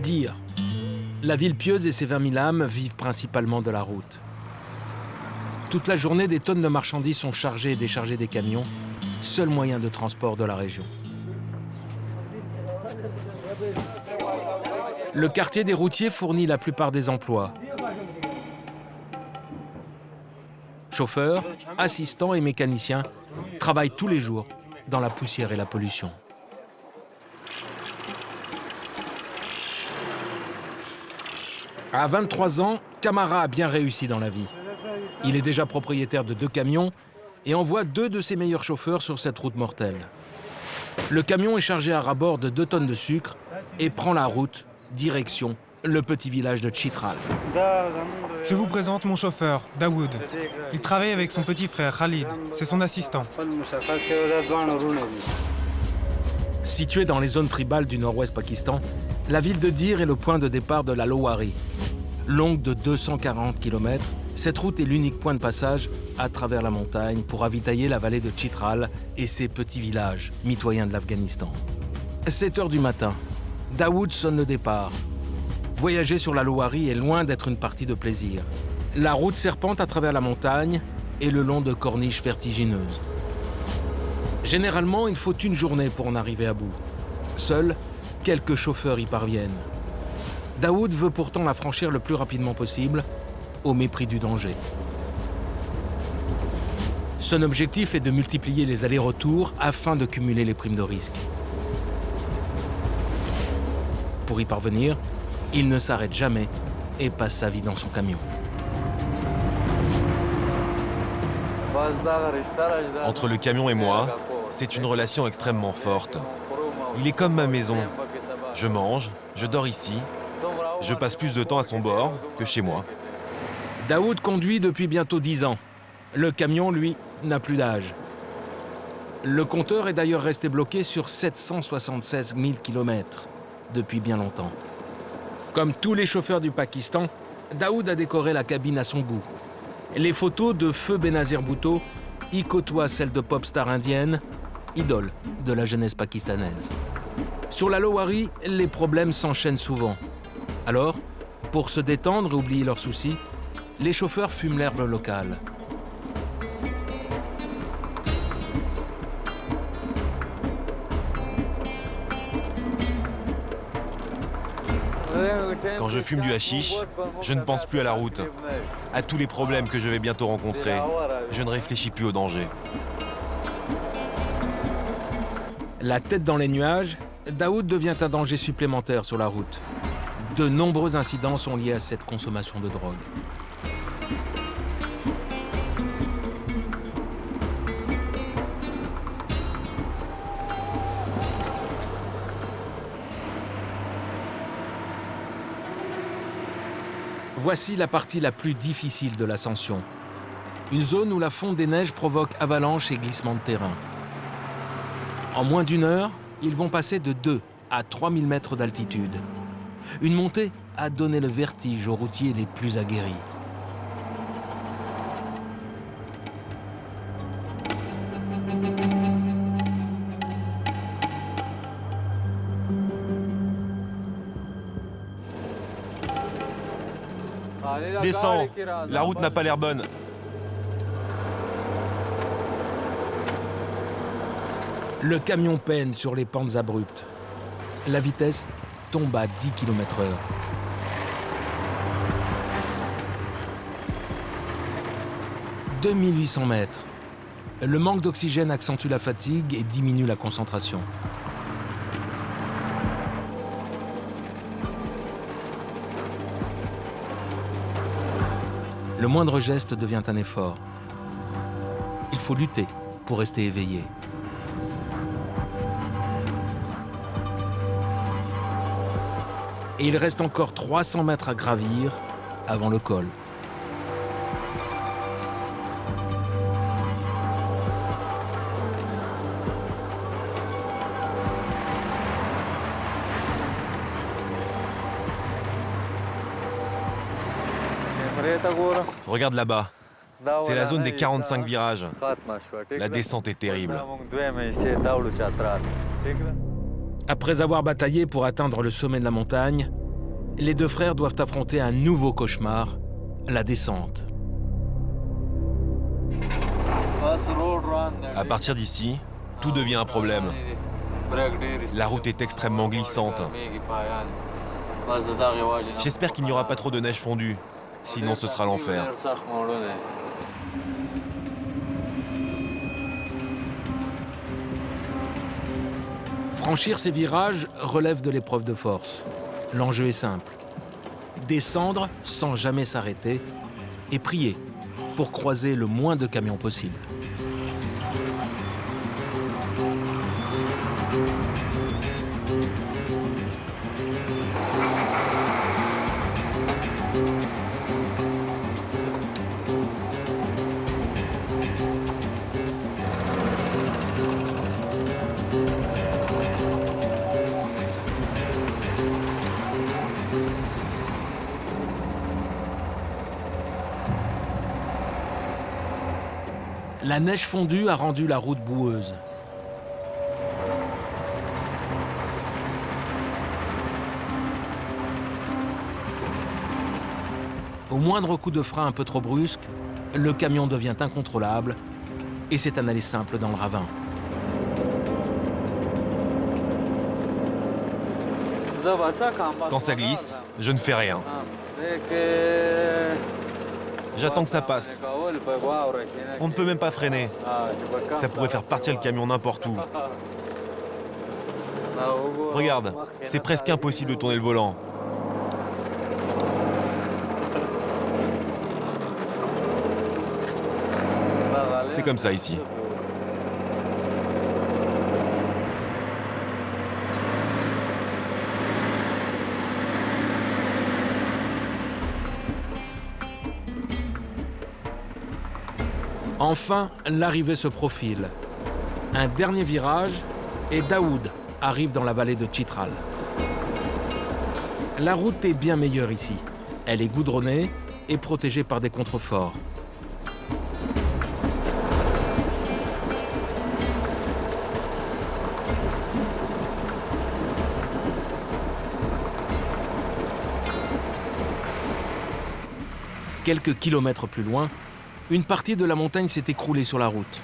Dire. La ville pieuse et ses 20 000 âmes vivent principalement de la route. Toute la journée, des tonnes de marchandises sont chargées et déchargées des camions, seul moyen de transport de la région. Le quartier des routiers fournit la plupart des emplois. Chauffeurs, assistants et mécaniciens travaillent tous les jours dans la poussière et la pollution. À 23 ans, Camara a bien réussi dans la vie. Il est déjà propriétaire de 2 camions et envoie 2 de ses meilleurs chauffeurs sur cette route mortelle. Le camion est chargé à ras-bord de 2 tonnes de sucre et prend la route, direction le petit village de Chitral. Je vous présente mon chauffeur, Daoud. Il travaille avec son petit frère, Khalid. C'est son assistant. Située dans les zones tribales du nord-ouest Pakistan, la ville de Dir est le point de départ de la Lowari. Longue de 240 km, cette route est l'unique point de passage à travers la montagne pour ravitailler la vallée de Chitral et ses petits villages mitoyens de l'Afghanistan. 7 heures du matin, Daoud sonne le départ. Voyager sur la Lowari est loin d'être une partie de plaisir. La route serpente à travers la montagne et le long de corniches vertigineuses. Généralement, il faut une journée pour en arriver à bout. Seuls quelques chauffeurs y parviennent. Daoud veut pourtant la franchir le plus rapidement possible, au mépris du danger. Son objectif est de multiplier les allers-retours afin de cumuler les primes de risque. Pour y parvenir, il ne s'arrête jamais et passe sa vie dans son camion. Entre le camion et moi, c'est une relation extrêmement forte. Il est comme ma maison. Je mange, je dors ici. Je passe plus de temps à son bord que chez moi. Daoud conduit depuis bientôt 10 ans. Le camion, lui, n'a plus d'âge. Le compteur est d'ailleurs resté bloqué sur 776 000 km depuis bien longtemps. Comme tous les chauffeurs du Pakistan, Daoud a décoré la cabine à son goût. Les photos de Feu Benazir Bhutto y côtoient celles de pop stars indiennes, idoles de la jeunesse pakistanaise. Sur la Lowari, les problèmes s'enchaînent souvent. Alors, pour se détendre et oublier leurs soucis, les chauffeurs fument l'herbe locale. Quand je fume du hashish, je ne pense plus à la route, à tous les problèmes que je vais bientôt rencontrer. Je ne réfléchis plus au danger. La tête dans les nuages, Daoud devient un danger supplémentaire sur la route. De nombreux incidents sont liés à cette consommation de drogue. Voici la partie la plus difficile de l'ascension. Une zone où la fonte des neiges provoque avalanches et glissements de terrain. En moins d'1 heure, ils vont passer de 2 à 3000 mètres d'altitude. Une montée a donné le vertige aux routiers les plus aguerris. Descends, la route n'a pas l'air bonne. Le camion peine sur les pentes abruptes. La vitesse tombe à 10 km/h. « 2800 mètres. Le manque d'oxygène accentue la fatigue et diminue la concentration. Le moindre geste devient un effort. Il faut lutter pour rester éveillé. Et il reste encore 300 mètres à gravir avant le col. Regarde là-bas. C'est la zone des 45 virages. La descente est terrible. Après avoir bataillé pour atteindre le sommet de la montagne, les deux frères doivent affronter un nouveau cauchemar, la descente. À partir d'ici, tout devient un problème. La route est extrêmement glissante. J'espère qu'il n'y aura pas trop de neige fondue, sinon ce sera l'enfer. Franchir ces virages relève de l'épreuve de force. L'enjeu est simple. Descendre sans jamais s'arrêter et prier pour croiser le moins de camions possible. La neige fondue a rendu la route boueuse. Au moindre coup de frein un peu trop brusque, le camion devient incontrôlable et c'est un aller simple dans le ravin. Quand ça glisse, je ne fais rien. J'attends que ça passe. On ne peut même pas freiner. Ça pourrait faire partir le camion n'importe où. Regarde, c'est presque impossible de tourner le volant. C'est comme ça ici. Enfin, l'arrivée se profile. Un dernier virage et Daoud arrive dans la vallée de Chitral. La route est bien meilleure ici. Elle est goudronnée et protégée par des contreforts. Quelques kilomètres plus loin, une partie de la montagne s'est écroulée sur la route.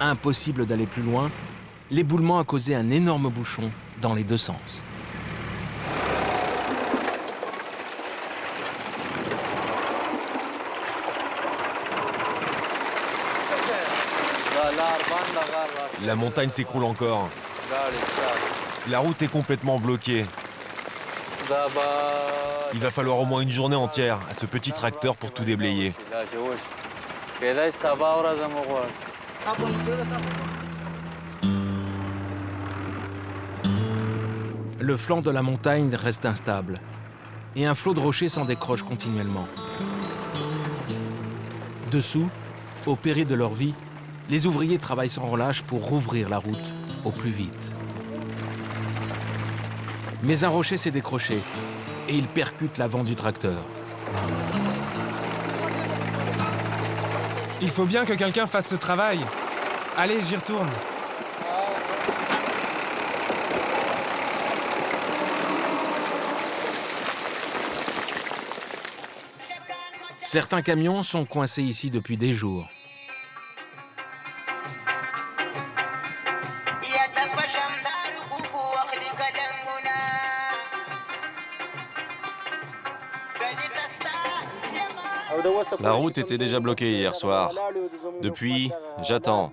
Impossible d'aller plus loin, l'éboulement a causé un énorme bouchon dans les deux sens. La montagne s'écroule encore. La route est complètement bloquée. Il va falloir au moins une journée entière à ce petit tracteur pour tout déblayer. Le flanc de la montagne reste instable et un flot de rochers s'en décroche continuellement. Dessous, au péril de leur vie, les ouvriers travaillent sans relâche pour rouvrir la route au plus vite. Mais un rocher s'est décroché et il percute l'avant du tracteur. Il faut bien que quelqu'un fasse ce travail. Allez, j'y retourne. Certains camions sont coincés ici depuis des jours. La route était déjà bloquée hier soir. Depuis, j'attends.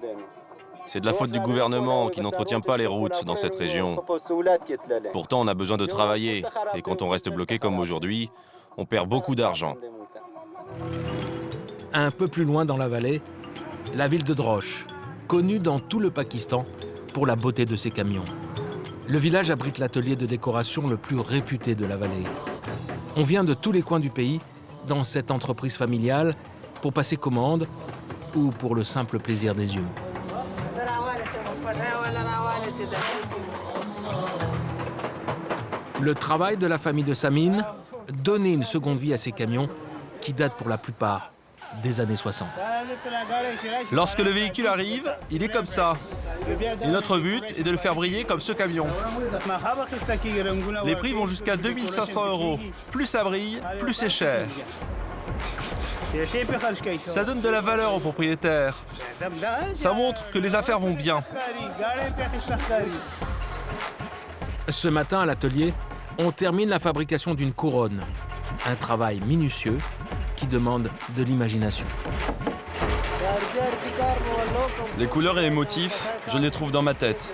C'est de la faute du gouvernement qui n'entretient pas les routes dans cette région. Pourtant, on a besoin de travailler. Et quand on reste bloqué comme aujourd'hui, on perd beaucoup d'argent. Un peu plus loin dans la vallée, la ville de Droche, connue dans tout le Pakistan pour la beauté de ses camions. Le village abrite l'atelier de décoration le plus réputé de la vallée. On vient de tous les coins du pays dans cette entreprise familiale pour passer commande ou pour le simple plaisir des yeux. Le travail de la famille de Samine donnait une seconde vie à ces camions qui datent pour la plupart des années 60. Lorsque le véhicule arrive, il est comme ça. Et notre but est de le faire briller comme ce camion. Les prix vont jusqu'à 2500 €. Plus ça brille, plus c'est cher. Ça donne de la valeur aux propriétaires. Ça montre que les affaires vont bien. Ce matin, à l'atelier, on termine la fabrication d'une couronne. Un travail minutieux qui demande de l'imagination. Les couleurs et les motifs, je les trouve dans ma tête.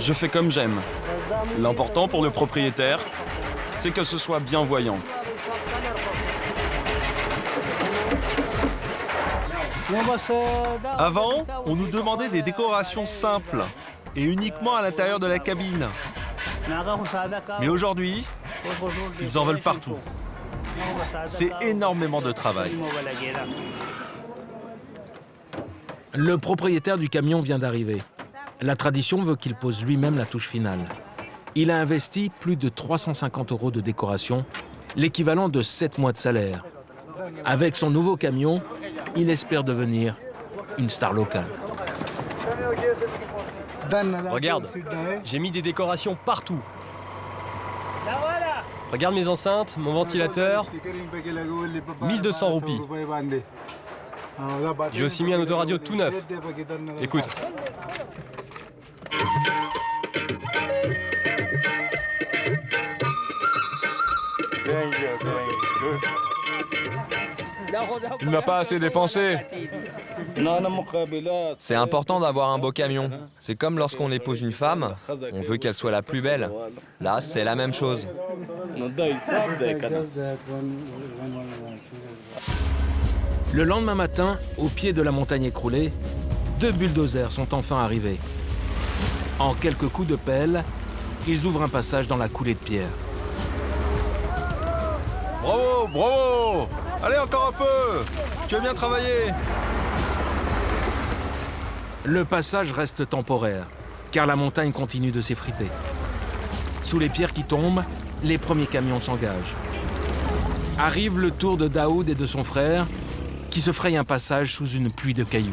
Je fais comme j'aime. L'important pour le propriétaire, c'est que ce soit bien voyant. Avant, on nous demandait des décorations simples et uniquement à l'intérieur de la cabine. Mais aujourd'hui, ils en veulent partout. C'est énormément de travail. Le propriétaire du camion vient d'arriver. La tradition veut qu'il pose lui-même la touche finale. Il a investi plus de 350 € de décoration, l'équivalent de 7 mois de salaire. Avec son nouveau camion, il espère devenir une star locale. Regarde, j'ai mis des décorations partout. Regarde mes enceintes, mon ventilateur, 1200 roupies. J'ai aussi mis un autoradio tout neuf. Écoute. Il n'a pas assez dépensé. C'est important d'avoir un beau camion. C'est comme lorsqu'on épouse une femme, on veut qu'elle soit la plus belle. Là, c'est la même chose. Le lendemain matin, au pied de la montagne écroulée, 2 bulldozers sont enfin arrivés. En quelques coups de pelle, ils ouvrent un passage dans la coulée de pierre. Bravo, bravo! Allez, encore un peu! Tu as bien travaillé! Le passage reste temporaire, car la montagne continue de s'effriter. Sous les pierres qui tombent, les premiers camions s'engagent. Arrive le tour de Daoud et de son frère, qui se frayent un passage sous une pluie de cailloux.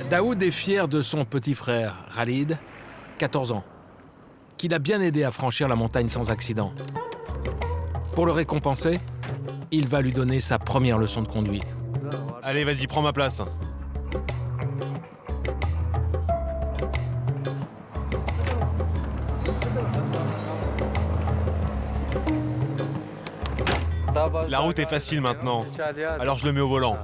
Daoud est fier de son petit frère, Khalid, 14 ans, qui l'a bien aidé à franchir la montagne sans accident. Pour le récompenser, il va lui donner sa première leçon de conduite. Allez, vas-y, prends ma place. La route est facile maintenant, alors je le mets au volant.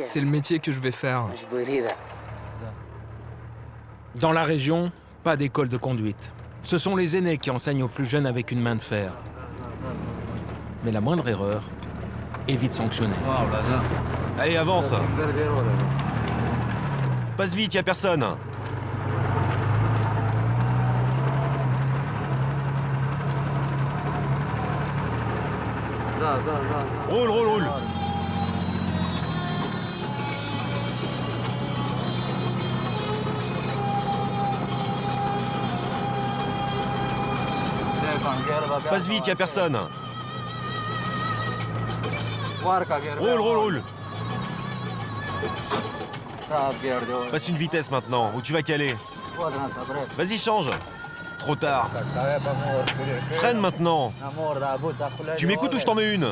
C'est le métier que je vais faire. Dans la région, pas d'école de conduite. Ce sont les aînés qui enseignent aux plus jeunes avec une main de fer. Mais la moindre erreur est vite sanctionnée. Allez, avance. Passe vite, y a personne. Roule, roule, roule. Passe vite, y a personne. Roule, roule, roule. Passe une vitesse maintenant, où tu vas caler. Vas-y, change. Trop tard. Freine maintenant. Tu m'écoutes ou je t'en mets une?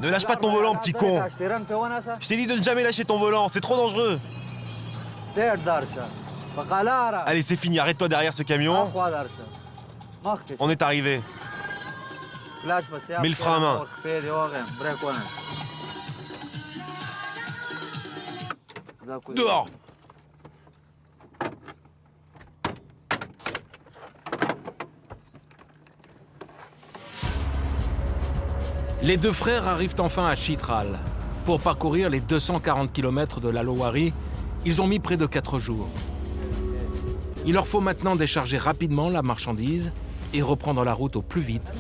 Ne lâche pas ton volant, petit con. Je t'ai dit de ne jamais lâcher ton volant, c'est trop dangereux. Allez, c'est fini, arrête-toi derrière ce camion. On est arrivé. Mets le frein à main. Dehors! Les deux frères arrivent enfin à Chitral. Pour parcourir les 240 km de la Lowari, ils ont mis près de 4 jours. Il leur faut maintenant décharger rapidement la marchandise et reprendre la route au plus vite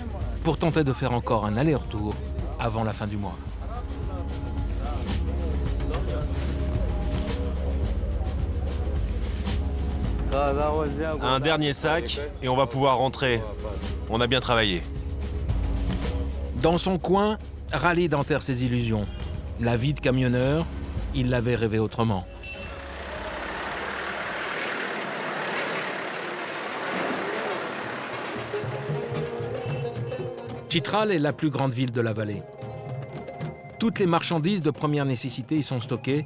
pour tenter de faire encore un aller-retour avant la fin du mois. Un dernier sac et on va pouvoir rentrer. On a bien travaillé. Dans son coin, Khalid enterre ses illusions. La vie de camionneur, il l'avait rêvé autrement. Chitral est la plus grande ville de la vallée. Toutes les marchandises de première nécessité y sont stockées,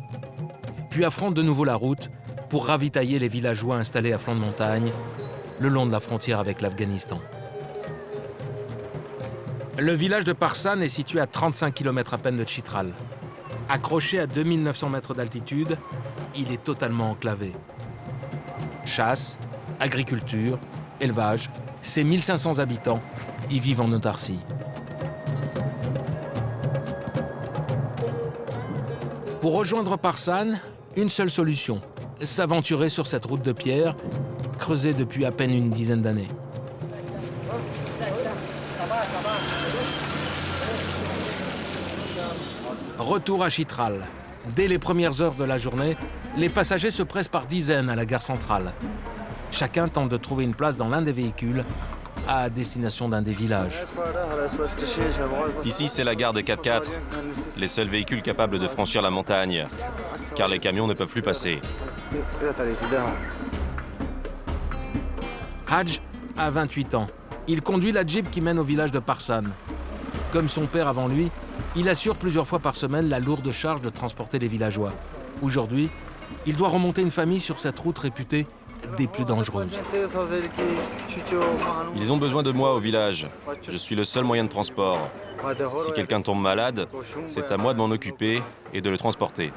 puis affrontent de nouveau la route pour ravitailler les villageois installés à flanc de montagne, le long de la frontière avec l'Afghanistan. Le village de Parsan est situé à 35 km à peine de Chitral. Accroché à 2900 mètres d'altitude, il est totalement enclavé. Chasse, agriculture, élevage, ses 1500 habitants y vivent en autarcie. Pour rejoindre Parsan, une seule solution, s'aventurer sur cette route de pierre, creusée depuis à peine une dizaine d'années. Retour à Chitral. Dès les premières heures de la journée, les passagers se pressent par dizaines à la gare centrale. Chacun tente de trouver une place dans l'un des véhicules à destination d'un des villages. Ici, c'est la gare des 4x4, les seuls véhicules capables de franchir la montagne, car les camions ne peuvent plus passer. Hadj a 28 ans. Il conduit la Jeep qui mène au village de Parsan. Comme son père avant lui, il assure plusieurs fois par semaine la lourde charge de transporter les villageois. Aujourd'hui, il doit remonter une famille sur cette route réputée des plus dangereuses. Ils ont besoin de moi au village. Je suis le seul moyen de transport. Si quelqu'un tombe malade, c'est à moi de m'en occuper et de le transporter.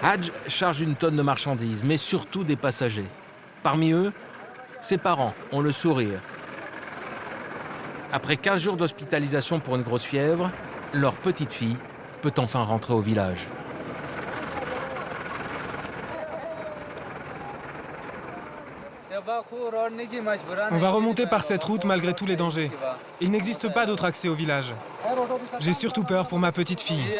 Hadj charge une tonne de marchandises, mais surtout des passagers. Parmi eux, ses parents ont le sourire. Après 15 jours d'hospitalisation pour une grosse fièvre, leur petite fille peut enfin rentrer au village. On va remonter par cette route malgré tous les dangers. Il n'existe pas d'autre accès au village. J'ai surtout peur pour ma petite fille.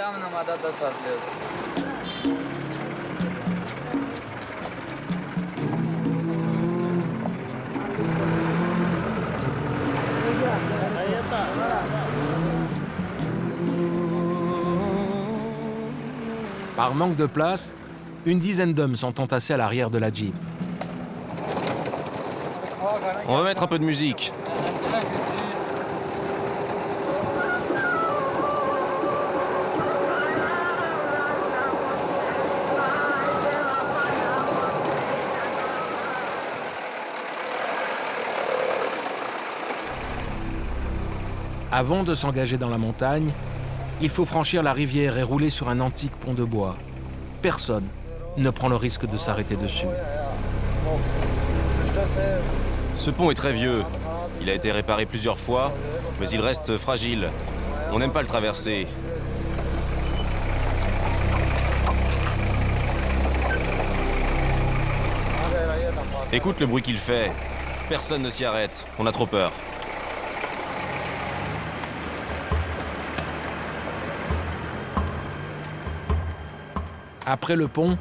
Par manque de place, une dizaine d'hommes sont entassés à l'arrière de la Jeep. On va mettre un peu de musique. Avant de s'engager dans la montagne, il faut franchir la rivière et rouler sur un antique pont de bois. Personne ne prend le risque de s'arrêter dessus. Ce pont est très vieux. Il a été réparé plusieurs fois, mais il reste fragile. On n'aime pas le traverser. Écoute le bruit qu'il fait. Personne ne s'y arrête. On a trop peur. Après le pont,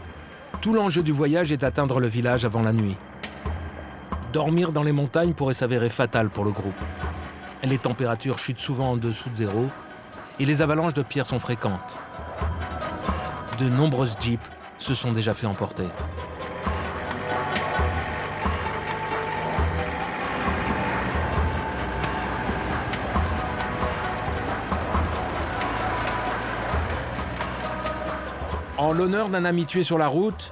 tout l'enjeu du voyage est d'atteindre le village avant la nuit. Dormir dans les montagnes pourrait s'avérer fatal pour le groupe. Les températures chutent souvent en dessous de zéro et les avalanches de pierres sont fréquentes. De nombreuses jeeps se sont déjà fait emporter. En l'honneur d'un ami tué sur la route,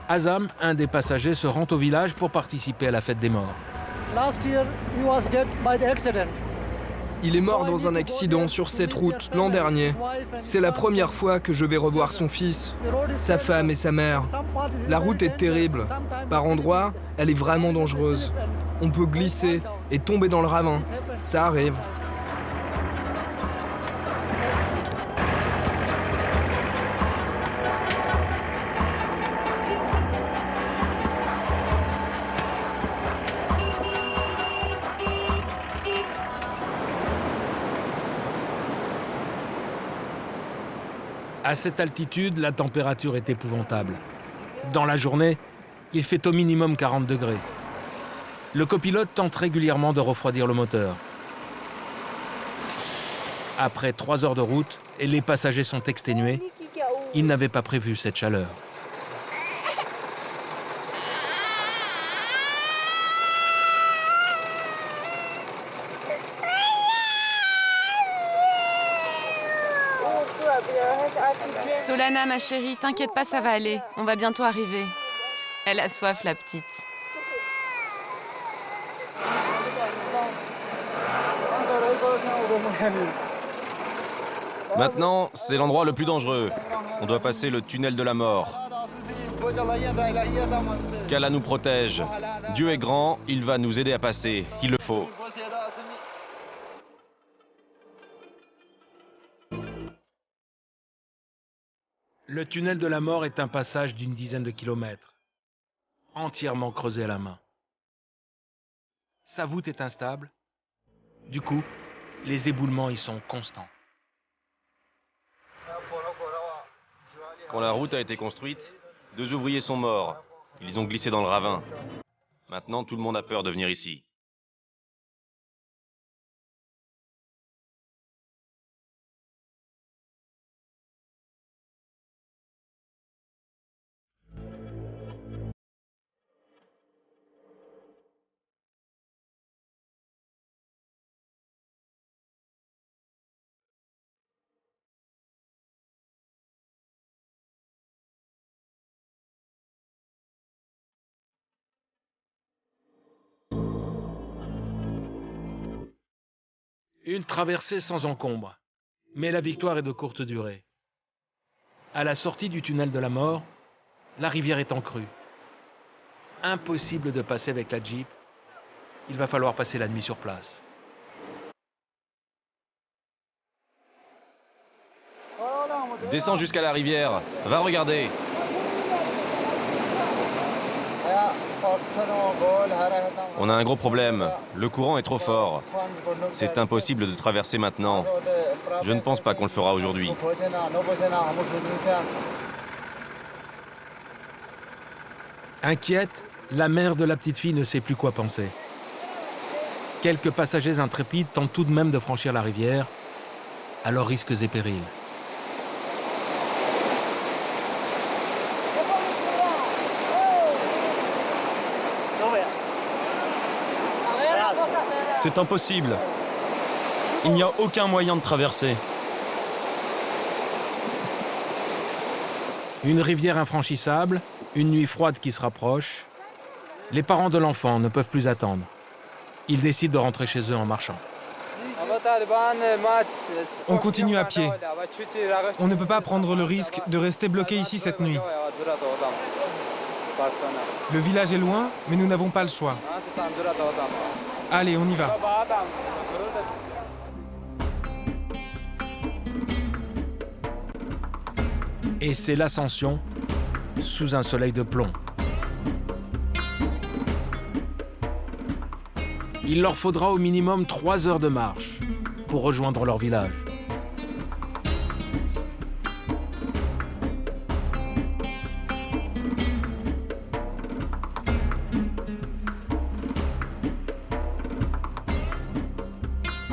Azam, un des passagers, se rend au village pour participer à la fête des morts. Il est mort dans un accident sur cette route l'an dernier. C'est la première fois que je vais revoir son fils, sa femme et sa mère. La route est terrible. Par endroits, elle est vraiment dangereuse. On peut glisser et tomber dans le ravin. Ça arrive. À cette altitude, la température est épouvantable. Dans la journée, il fait au minimum 40 degrés. Le copilote tente régulièrement de refroidir le moteur. Après 3 heures de route, et les passagers sont exténués, ils n'avaient pas prévu cette chaleur. Solana, ma chérie, t'inquiète pas, ça va aller. On va bientôt arriver. Elle a soif, la petite. Maintenant, c'est l'endroit le plus dangereux. On doit passer le tunnel de la mort. Qu'Allah nous protège. Dieu est grand, il va nous aider à passer. Il le faut. Le tunnel de la mort est un passage d'une dizaine de kilomètres, entièrement creusé à la main. Sa voûte est instable. Du coup, les éboulements y sont constants. Quand la route a été construite, 2 ouvriers sont morts. Ils ont glissé dans le ravin. Maintenant, tout le monde a peur de venir ici. Une traversée sans encombre, mais la victoire est de courte durée. À la sortie du tunnel de la mort, la rivière est en crue. Impossible de passer avec la Jeep. Il va falloir passer la nuit sur place. Descends jusqu'à la rivière. Va regarder. On a un gros problème. Le courant est trop fort. C'est impossible de traverser maintenant. Je ne pense pas qu'on le fera aujourd'hui. Inquiète, la mère de la petite fille ne sait plus quoi penser. Quelques passagers intrépides tentent tout de même de franchir la rivière, à leurs risques et périls. C'est impossible. Il n'y a aucun moyen de traverser. Une rivière infranchissable, une nuit froide qui se rapproche. Les parents de l'enfant ne peuvent plus attendre. Ils décident de rentrer chez eux en marchant. On continue à pied. On ne peut pas prendre le risque de rester bloqué ici cette nuit. Le village est loin, mais nous n'avons pas le choix. Allez, on y va. Et c'est l'ascension sous un soleil de plomb. Il leur faudra au minimum 3 heures de marche pour rejoindre leur village.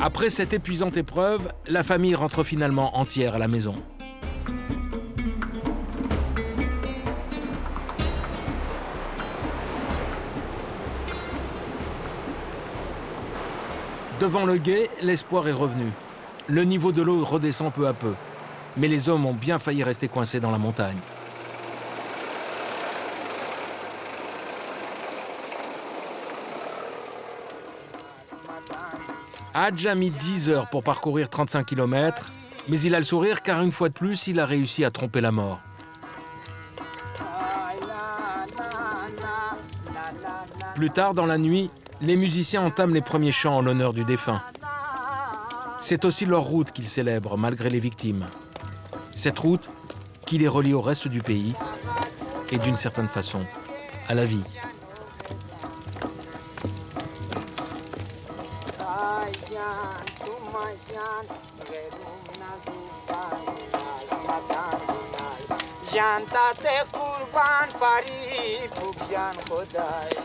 Après cette épuisante épreuve, la famille rentre finalement entière à la maison. Devant le gué, l'espoir est revenu. Le niveau de l'eau redescend peu à peu. Mais les hommes ont bien failli rester coincés dans la montagne. Hadj a mis 10 heures pour parcourir 35 km, mais il a le sourire car une fois de plus, il a réussi à tromper la mort. Plus tard dans la nuit, les musiciens entament les premiers chants en l'honneur du défunt. C'est aussi leur route qu'ils célèbrent, malgré les victimes. Cette route qui les relie au reste du pays et d'une certaine façon à la vie. Tumajan, جانتات قربان پاری خوبیان خدایی